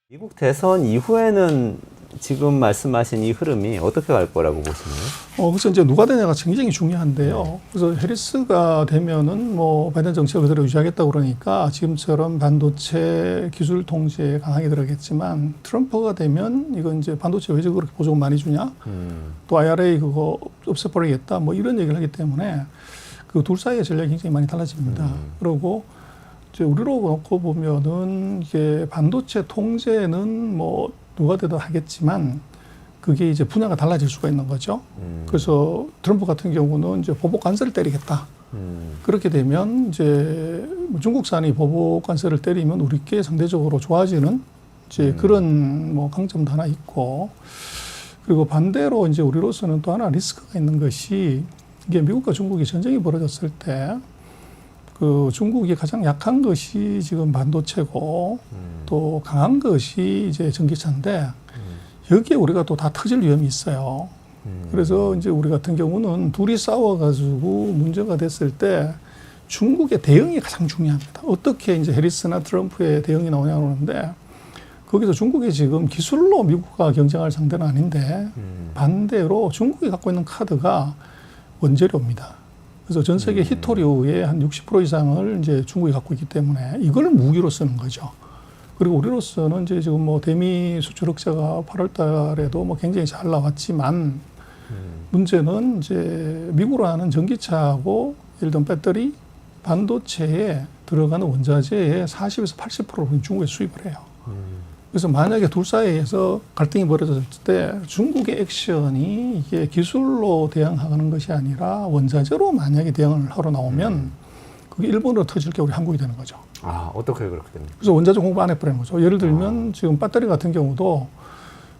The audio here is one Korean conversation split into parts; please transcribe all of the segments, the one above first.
미국 대선 이후에는 지금 말씀하신 이 흐름이 어떻게 갈 거라고 보시나요? 그래서 이제 누가 되냐가 굉장히 중요한데요. 그래서 해리스가 되면은 뭐 바이든 정책을 그대로 유지하겠다고 그러니까 지금처럼 반도체 기술 통제에 강하게 들어가겠지만 트럼프가 되면 이건 이제 반도체 왜 그렇게 보조금 많이 주냐? 또 IRA 그거 없애버리겠다. 뭐 이런 얘기를 하기 때문에 그 둘 사이의 전략이 굉장히 많이 달라집니다. 그리고 이제 우리로 놓고 보면은 이게 반도체 통제는 뭐 누가 되든 하겠지만 그게 이제 분야가 달라질 수가 있는 거죠. 그래서 트럼프 같은 경우는 이제 보복 관세를 때리겠다. 그렇게 되면 이제 중국산이 보복 관세를 때리면 우리께 상대적으로 좋아지는 이제 그런 뭐 강점도 하나 있고, 그리고 반대로 이제 우리로서는 또 하나 리스크가 있는 것이 이게 미국과 중국이 전쟁이 벌어졌을 때 그 중국이 가장 약한 것이 지금 반도체고 또 강한 것이 이제 전기차인데 여기에 우리가 또 다 터질 위험이 있어요. 그래서 이제 우리 같은 경우는 둘이 싸워가지고 문제가 됐을 때 중국의 대응이 가장 중요합니다. 어떻게 이제 해리스나 트럼프의 대응이 나오냐고 하는데 거기서 중국이 지금 기술로 미국과 경쟁할 상대는 아닌데 반대로 중국이 갖고 있는 카드가 원재료입니다. 그래서 전 세계 히토류의 한 60% 이상을 이제 중국이 갖고 있기 때문에 이걸 무기로 쓰는 거죠. 그리고 우리로서는 이제 지금 뭐 대미 수출 흑자가 8월 달에도 뭐 굉장히 잘 나왔지만 문제는 이제 미국으로 하는 전기차하고 예를 들면 배터리, 반도체에 들어가는 원자재의 40에서 80%를 중국에 수입을 해요. 그래서 만약에 둘 사이에서 갈등이 벌어졌을 때 중국의 액션이 이게 기술로 대응하는 것이 아니라 원자재로 만약에 대응을 하러 나오면 그게 일본으로 터질 게 우리 한국이 되는 거죠. 아, 어떻게 그렇게 됩니까? 그래서 원자재 공급 안 해버리는 거죠. 예를 들면 지금 배터리 같은 경우도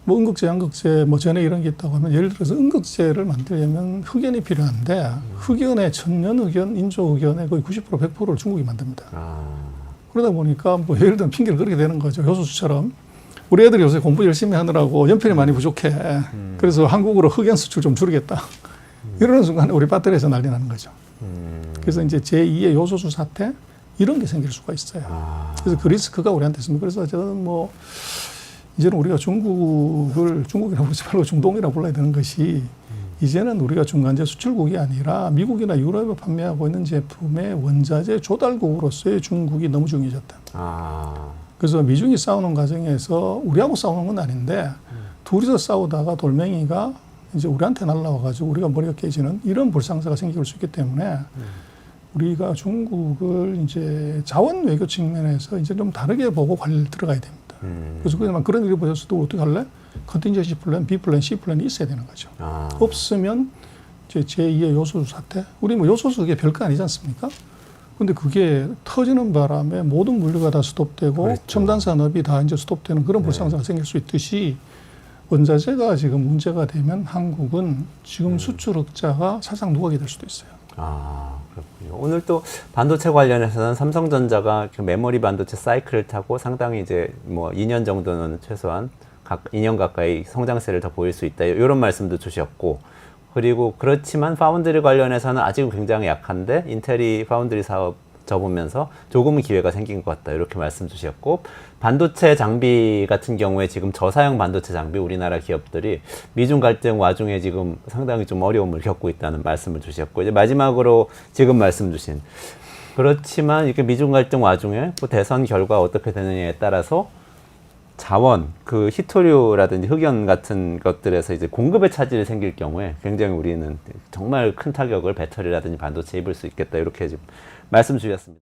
뭐 음극재, 양극재, 뭐 전해 이런 게 있다고 하면 예를 들어서 음극재를 만들려면 흑연이 필요한데 흑연의 천연 흑연, 인조 흑연의 거의 90% 100%를 중국이 만듭니다. 그러다 보니까 뭐 예를 들면 핑계를 그렇게 되는 거죠. 요소수처럼. 우리 애들이 요새 공부 열심히 하느라고 연필이 많이 부족해. 그래서 한국으로 흑연 수출 좀 줄이겠다. 이러는 순간에 우리 배터리에서 난리 나는 거죠. 그래서 이제 제2의 요소수 사태 이런 게 생길 수가 있어요. 그래서 그 리스크가 우리한테 있습니다. 그래서 저는 뭐 이제는 우리가 중국이라고 부르지 말고 중동이라고 불러야 되는 것이 이제는 우리가 중간재 수출국이 아니라 미국이나 유럽에 판매하고 있는 제품의 원자재 조달국으로서의 중국이 너무 중요해졌다. 그래서 미중이 싸우는 과정에서 우리하고 싸우는 건 아닌데 둘이서 싸우다가 돌멩이가 이제 우리한테 날라와가지고 우리가 머리가 깨지는 이런 불상사가 생길 수 있기 때문에 우리가 중국을 이제 자원 외교 측면에서 이제 좀 다르게 보고 관리를 들어가야 됩니다. 그래서 그런 일이 벌어졌을 때 어떻게 할래? 컨틴전시 플랜, B 플랜, C 플랜이 있어야 되는 거죠. 없으면 이제 제2의 요소수 사태. 우리 뭐 요소수 그게 별거 아니지 않습니까? 근데 그게 터지는 바람에 모든 물류가 다 스톱되고 그렇죠. 첨단 산업이 다 이제 스톱되는 그런 불상사가 생길 수 있듯이 원자재가 지금 문제가 되면 한국은 지금 수출 흑자가 사상 누각이 될 수도 있어요. 그렇군요. 오늘 또 반도체 관련해서는 삼성전자가 그 메모리 반도체 사이클을 타고 상당히 이제 뭐 2년 정도는 최소한 2년 가까이 성장세를 더 보일 수 있다. 이런 말씀도 주셨고, 그리고 그렇지만 파운드리 관련해서는 아직은 굉장히 약한데 인텔이 파운드리 사업 접으면서 조금은 기회가 생긴 것 같다. 이렇게 말씀 주셨고, 반도체 장비 같은 경우에 지금 저사양 반도체 장비 우리나라 기업들이 미중 갈등 와중에 지금 상당히 좀 어려움을 겪고 있다는 말씀을 주셨고, 이제 마지막으로 지금 말씀 주신 그렇지만 이렇게 미중 갈등 와중에 뭐 대선 결과 어떻게 되느냐에 따라서 자원, 그 히토류라든지 흑연 같은 것들에서 이제 공급의 차질이 생길 경우에 굉장히 우리는 정말 큰 타격을 배터리라든지 반도체에 입을 수 있겠다. 이렇게 지금 말씀 주셨습니다.